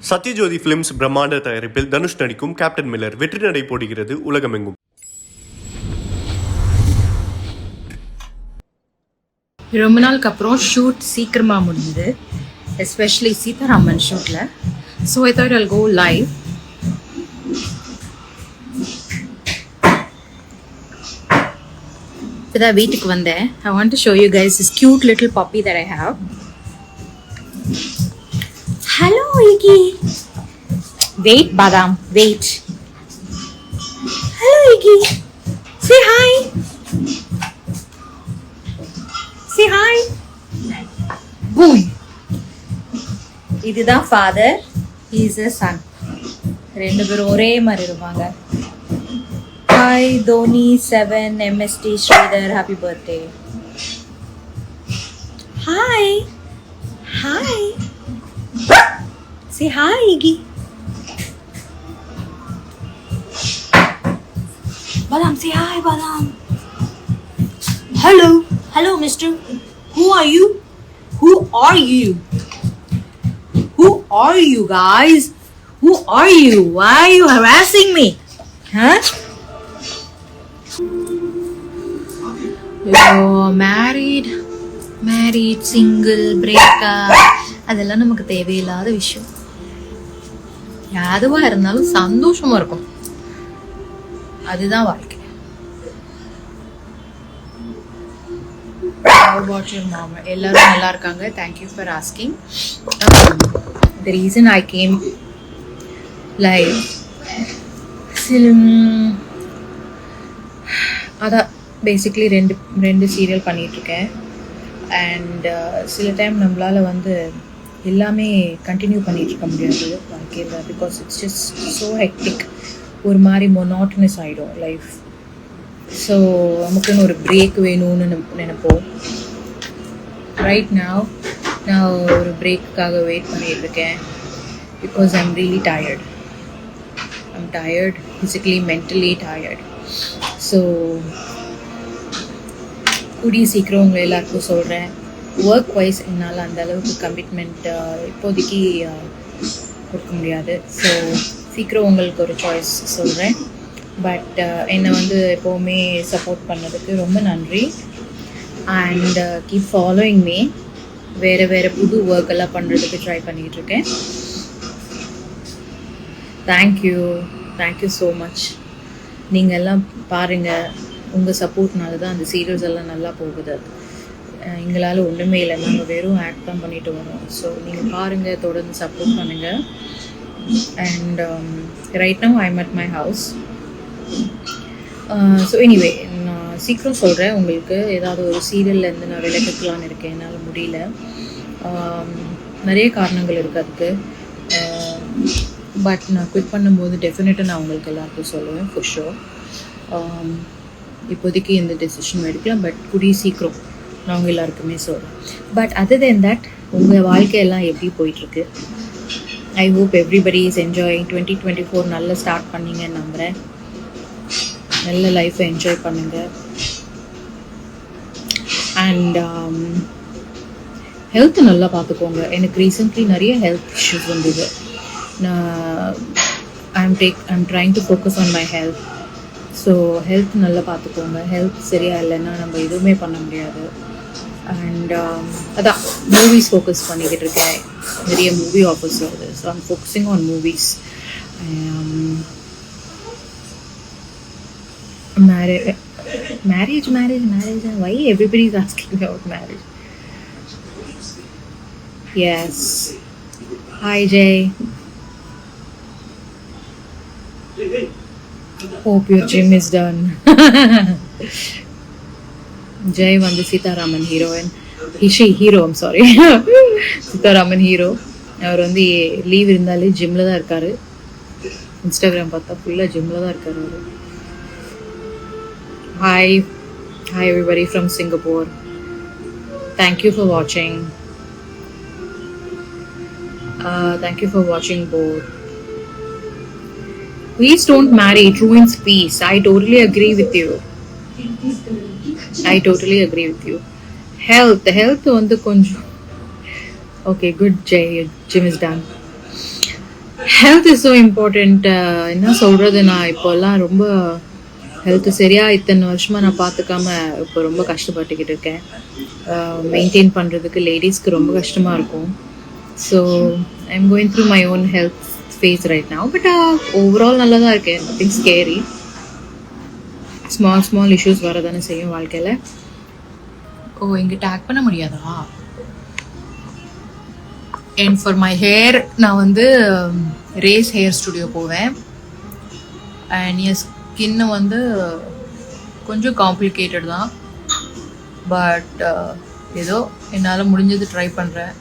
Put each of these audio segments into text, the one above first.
Sathyajothi films பிரம்மாண்ட தயாரிப்பில் தனுஷ் நடிக்கும் கேப்டன் மில்லர் வெற்றி நடை போடுகிறது உலகமெங்கும். ரொம்ப நாளுக்கு அப்புறம் ஷூட் சீக்கிரமாக முடிஞ்சுது, எஸ்பெஷலி சீதாராமன் ஷூட்டில். So I thought I'll go live. இப்போதான் வீட்டுக்கு வந்தேன். I want to show you guys this cute little puppy that I have. Hello, Iggy. Wait, Badam. Wait. Hello, Iggy. Say hi. Say hi. Boom. இதுதான் father. He is a son. ரெண்டு பேரும் ஒரே மாதிரி இருப்பாங்க. Hi, Dhoni 7, MST Sridhar, happy birthday. Hi. Hi. Say hi, Iggy. Badam, say hi, Badam. Hello. Hello, mister. Who are you? Who are you? Who are you, guys? Who are you? Why are you harassing me? Huh? You're married, single, breakup. அதெல்லாம் நமக்கு தேவையில்லாத விஷயம். யாதுவா இருந்தாலும் சந்தோஷமா இருக்கும், அதுதான் வாழ்க்கை. எல்லாரும் நல்லா இருக்காங்க. Thank you for asking. The reason I came live, அதான் பேசிக்லி ரெண்டு சீரியல் பண்ணிகிட்ருக்கேன். அண்ட் சில டைம் நம்மளால் எல்லாமே கண்டினியூ பண்ணிகிட்டு இருக்க முடியாது வாழ்க்கையில், because it's just so hectic. ஒரு மாதிரி மொனாட்டனஸ் ஆகிடும் லைஃப். ஸோ நமக்குன்னு ஒரு பிரேக் வேணும்னு நினைப்போம். ரைட் நான் ஒரு பிரேக்குக்காக வெயிட் பண்ணிகிட்ருக்கேன். Because I am really tired. I'm tired, physically mentally tired. So கூடிய சீக்கிரம் உங்களை எல்லாருக்கும் சொல்கிறேன். ஒர்க் வைஸ் என்னால் அந்த அளவுக்கு கமிட்மெண்ட் இப்போதைக்கு கொடுக்க முடியாது. ஸோ சீக்கிரம் உங்களுக்கு ஒரு சாய்ஸ் சொல்கிறேன். பட் என்னை எப்போவுமே சப்போர்ட் பண்ணதுக்கு ரொம்ப நன்றி. And keep following me. வேறு புது ஒர்க் எல்லாம் பண்ணுறதுக்கு ட்ரை பண்ணிகிட்ருக்கேன். Thank you so much. நீங்கள் எல்லாம் பாருங்கள், உங்கள் சப்போர்ட்னால தான் அந்த சீரியல்ஸ் எல்லாம் நல்லா போகுது. எங்களால் ஒன்றுமே இல்லை, நாங்கள் வெறும் ஆக்ட் தான் பண்ணிட்டு வரோம். ஸோ நீங்கள் பாருங்கள், தொடர்ந்து சப்போர்ட் பண்ணுங்கள். And right now I am at my house. So anyway, நான் சீக்கிரம் சொல்கிறேன். உங்களுக்கு ஏதாவது ஒரு சீரியல்லேருந்து நான் விளக்கலான்னு இருக்கேன், என்னால் முடியல. நிறைய காரணங்கள் இருக்குது அதுக்கு. பட் நான் குவிட் பண்ணும்போது டெஃபினட்டாக நான் உங்களுக்கு எல்லாருக்கும் சொல்லுவேன், ஃபார் ஷோர். இப்போதைக்கு எந்த டெசிஷனும் எடுக்கலாம், பட் கூடிய சீக்கிரம் நான் உங்கள் எல்லாருக்குமே சொல்கிறேன். பட் அதர் தென் தட், உங்கள் வாழ்க்கையெல்லாம் எப்படி போயிட்டுருக்கு? I hope everybody is enjoying. 2024 நல்லா ஸ்டார்ட் பண்ணிங்கன்னு நம்புகிறேன். நல்ல லைஃப்பை என்ஜாய் பண்ணுங்கள். அண்ட் ஹெல்த்தை நல்லா பார்த்துக்கோங்க. எனக்கு ரீசெண்ட்லி நிறைய ஹெல்த் இஷ்யூஸ் வந்தது. I'm trying to focus on my health. So health நல்லா பார்த்துக்கோங்க. ஹெல்த் சரியாக இல்லைன்னா நம்ம எதுவுமே பண்ண முடியாது. அண்ட் அதான் மூவிஸ் ஃபோக்கஸ் பண்ணிக்கிட்டு இருக்கேன். நிறைய மூவி ஆஃபர்ஸ் வருது. So I'm focusing on movies. Marriage. Why everybody is asking about marriage? Yes. Hi, Jay. Hope your gym is done. Jay Sitaraman heroine. Hero, I'm sorry. Sitaraman hero. அவர் leave இருந்தாலே ஜிம்மில் தான் இருக்கார். Instagram பார்த்தா ஃபுல்லாக ஜிம்மில் தான் இருக்கார் அவர். Hi everybody from Singapore. Thank you for watching. Thank you for watching both. Please don't marry, it ruins peace. I totally agree with you. Health konjam. Okay, good, Jay. Gym is done. Health is so important. என்ன சொல்கிறது, நான் இப்போல்லாம் ரொம்ப health சரியாக இத்தனை வருஷமாக நான் பார்த்துக்காம இப்போ ரொம்ப கஷ்டப்பட்டுக்கிட்டு இருக்கேன். மெயின்டைன் பண்ணுறதுக்கு லேடிஸ்க்கு ரொம்ப கஷ்டமாக இருக்கும். So I am going through my own health phase right now. But overall நல்லா தான் இருக்கேன். Nothing scary. ஸ்மால் இஷ்யூஸ் வரதானே செய்யும் வாழ்க்கையில். ஓ, இங்கே டேக் பண்ண முடியாதா? அண்ட் ஃபார் மை ஹேர் நான் வந்து ரேஸ் ஹேர் ஸ்டுடியோ போவேன். அண்ட் என் ஸ்கின்னு வந்து கொஞ்சம் காம்ப்ளிகேட்டட் தான். பட் ஏதோ என்னால் முடிஞ்சது ட்ரை பண்ணுறேன்.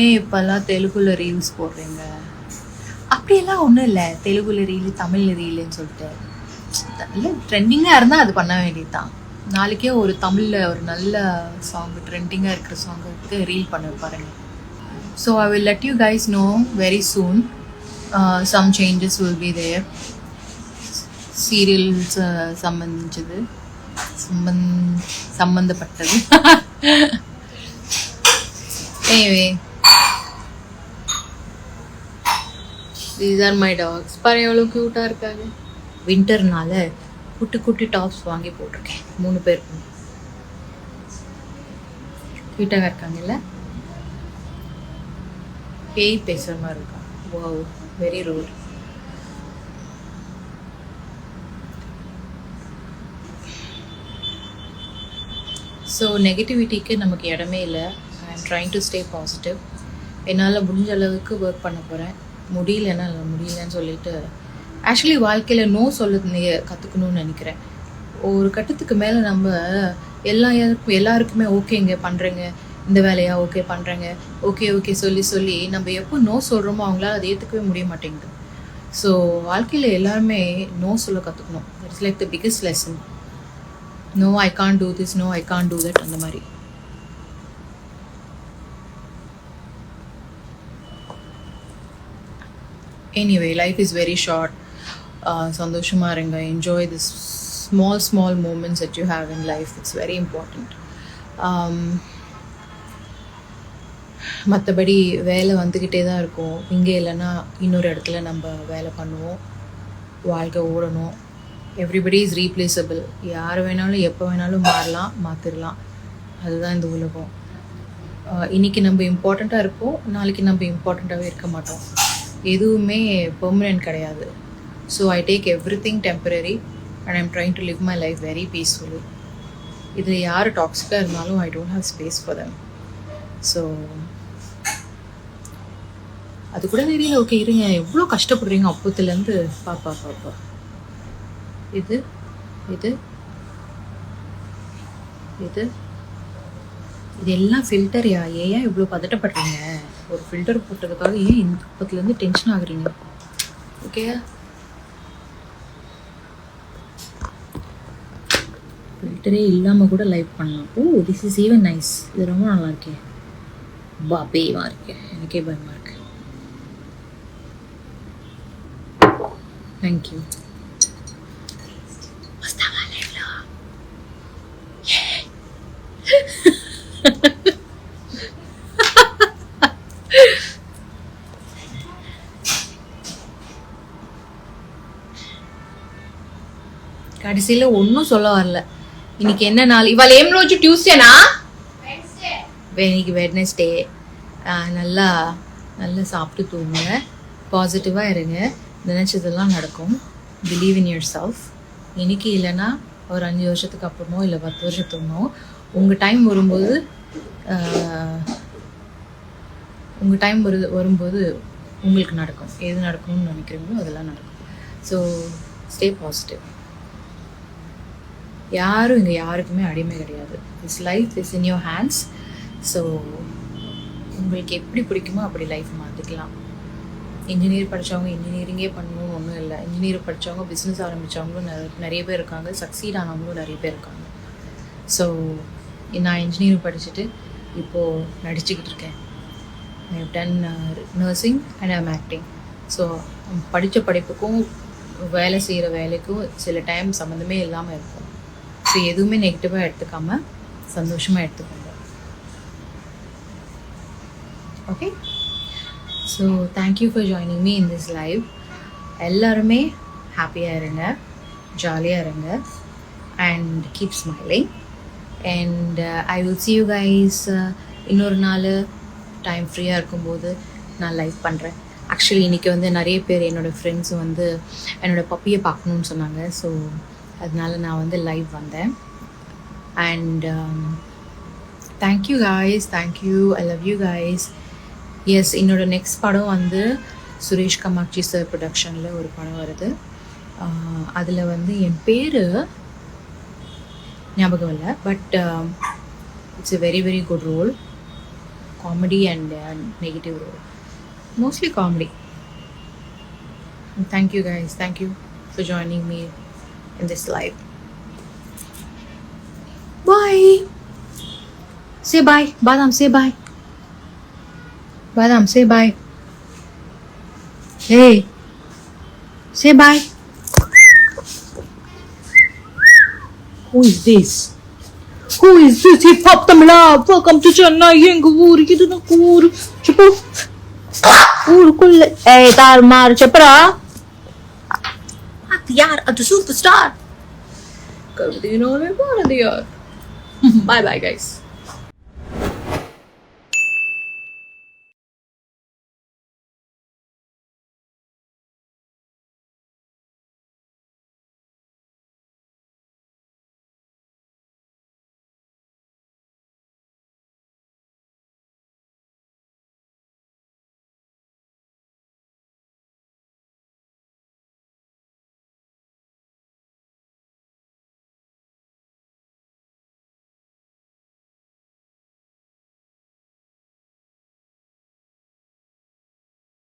ஏன் இப்போல்லாம் தெலுங்குல ரீல்ஸ் போடுறீங்க? அப்படியெல்லாம் ஒன்றும் இல்லை. தெலுங்குல ரீலு, தமிழில் ரீலுன்னு சொல்லிட்டு இல்லை, ட்ரெண்டிங்காக இருந்தால் அது பண்ண வேண்டியது தான். நாளைக்கே ஒரு தமிழில் ஒரு நல்ல சாங், ட்ரெண்டிங்காக இருக்கிற சாங்குக்கு ரீல் பண்ண பாருங்க. So I will let you guys know very soon. Some changes will be there. சீரியல்ஸ் சம்பந்தப்பட்டது. Anyway, these are my dogs. பாரு எவ்வளோ க்யூட்டாக இருக்காங்க. வின்டர்னால குட்டி குட்டி டாப்ஸ் வாங்கி போட்டிருக்கேன் 3 பேருக்கும். க்யூட்டாக இருக்காங்கல்ல? பேய் பேசுகிற மாதிரி இருக்கா. Wow, very rude. ஸோ நெகட்டிவிட்டிக்கு நமக்கு இடமே இல்லை. I am trying to stay positive. என்னால் முடிஞ்ச அளவுக்கு ஒர்க் பண்ண போகிறேன். முடியலன்னு சொல்லிட்டு ஆக்சுவலி வாழ்க்கையில் நோ சொல்ல கற்றுக்கணும்னு நினைக்கிறேன். ஒரு கட்டத்துக்கு மேலே நம்ம எல்லாருக்குமே ஓகேங்க பண்ணுறேங்க, இந்த வேலையா ஓகே பண்ணுறேங்க, ஓகே சொல்லி நம்ம எப்போ நோ சொல்கிறோமோ அவங்களால அதை ஏற்றுக்கவே முடிய மாட்டேங்குது. ஸோ வாழ்க்கையில் எல்லாருமே நோ சொல்ல கற்றுக்கணும். It's like the biggest lesson. No, I can't do this, no, I can't do that, அந்த மாதிரி. Anyway, life is very short. சந்தோஷமாக இருங்க. Enjoy this small moments that you have in life. It's very important. மற்றபடி வேலை வந்துக்கிட்டே தான் இருக்கும். இங்கே இல்லைன்னா இன்னொரு இடத்துல நம்ம வேலை பண்ணுவோம். வாழ்க்கை ஓடணும். Everybody is replaceable. யார் வேணாலும் எப்போ வேணாலும் மாற்றிடலாம். அதுதான் இந்த உலகம். இன்றைக்கி நம்ம இம்பார்ட்டண்ட்டாக இருப்போம், நாளைக்கு நம்ம இம்பார்ட்டண்ட்டாகவே இருக்க மாட்டோம். எதுவுமே பெர்மனெண்ட் கிடையாது. So I take everything temporary and I'm trying to live my life very peacefully. இதில் யார் டாக்ஸிக்காக இருந்தாலும் I don't have space for them. So அது கூட தெரியல. ஓகே இருங்க, எவ்வளோ கஷ்டப்படுறீங்க அப்போத்துலேருந்து. பாப்பா இது இது இது இதெல்லாம் ஃபில்டர்யா. ஏன் இவ்வளோ பதட்டப்படுறீங்க? ஒரு ஃபில்டர் போட்டதுக்காக ஏன் இந்த பக்கத்துலேருந்து டென்ஷன் ஆகுறீங்க? ஓகேயா? ஃபில்டரே இல்லாமல் கூட லைவ் பண்ணலாம். ஓ, திஸ் இஸ் ஈவன் நைஸ். இது ரொம்ப நல்லா இருக்கே. பேயமாக இருக்கேன், எனக்கே பயமாக இருக்கு. தேங்க்யூ. கடைசியில் ஒன்றும் சொல்ல வரல. இன்னைக்கு என்ன நாள்? இவாள் ஏம் ரோஜு டியூஸ்டேனா? இன்னைக்கு வெட்னஸ்டே. நல்லா சாப்பிட்டு தூங்குங்க, பாசிட்டிவாக இருங்க, நினச்சதெல்லாம் நடக்கும். Believe in your self. இன்னைக்கு இல்லைன்னா ஒரு 5 வருஷத்துக்கு அப்புறமோ இல்லை 10 வருஷத்துக்குமோ உங்கள் டைம் வரும்போது உங்களுக்கு நடக்கும். எது நடக்கணும்னு நினைக்கிறீங்களோ அதெல்லாம் நடக்கும். So stay positive. யாரும் இங்கே யாருக்குமே அடிமை கிடையாது. This life is in your hands. So உங்களுக்கு எப்படி பிடிக்குமோ அப்படி லைஃப் மாற்றிக்கலாம். இன்ஜினியர் படித்தவங்க இன்ஜினியரிங்கே பண்ணணும்னு ஒன்றும் இல்லை. இன்ஜினியர் படித்தவங்க பிஸ்னஸ் ஆரம்பித்தவங்களும் நிறைய பேர் இருக்காங்க. சக்சீட் ஆனவங்களும் நிறைய பேர் இருக்காங்க. ஸோ நான் இன்ஜினியரிங் படிச்சுட்டு இப்போது நடிச்சுக்கிட்டு இருக்கேன். I have done nursing and I'm acting. So படித்த படிப்புக்கும் வேலை செய்கிற வேலைக்கும் சில டைம் சம்மந்தமே இல்லாமல் இருக்கும். ஸோ எதுவுமே நெகட்டிவாக எடுத்துக்காமல் சந்தோஷமாக எடுத்துக்கோங்க. Okay, so thank you for joining me in this live. எல்லாருமே ஹாப்பியாக இருங்க, ஜாலியாக இருங்க, and keep smiling. And I will see you guys இன்னொரு நாள் டைம் ஃப்ரீயாக இருக்கும்போது நான் லைவ் பண்ணுறேன். ஆக்சுவலி இன்றைக்கி வந்து நிறைய பேர் என்னோடய ஃப்ரெண்ட்ஸ் வந்து என்னோடய பப்பியை பார்க்கணுன்னு சொன்னாங்க. ஸோ அதனால நான் வந்து லைவ் வந்தேன். And thank you guys, thank you, I love you guys. Yes, என்னோடய நெக்ஸ்ட் படம் வந்து சுரேஷ் கமாக்சி சார் ப்ரொடக்ஷனில் ஒரு படம் வருது. அதில் வந்து என் பேர் ஞாபகம் இல்லை, but it's a very very good role, comedy and negative role, mostly comedy. And thank you guys, thank you for joining me in this live. Bye, say bye. Badam, say bye. Badam, say bye. Hey, say bye. Who is this? Who is this? Hip hop Tamila, welcome to Chennai. Enga ooru idu na ooru cheppu ఊరుకుల్ల. ఏ తారుమారు చెప్పరా, అది యార్, అది superstar. Bye bye guys.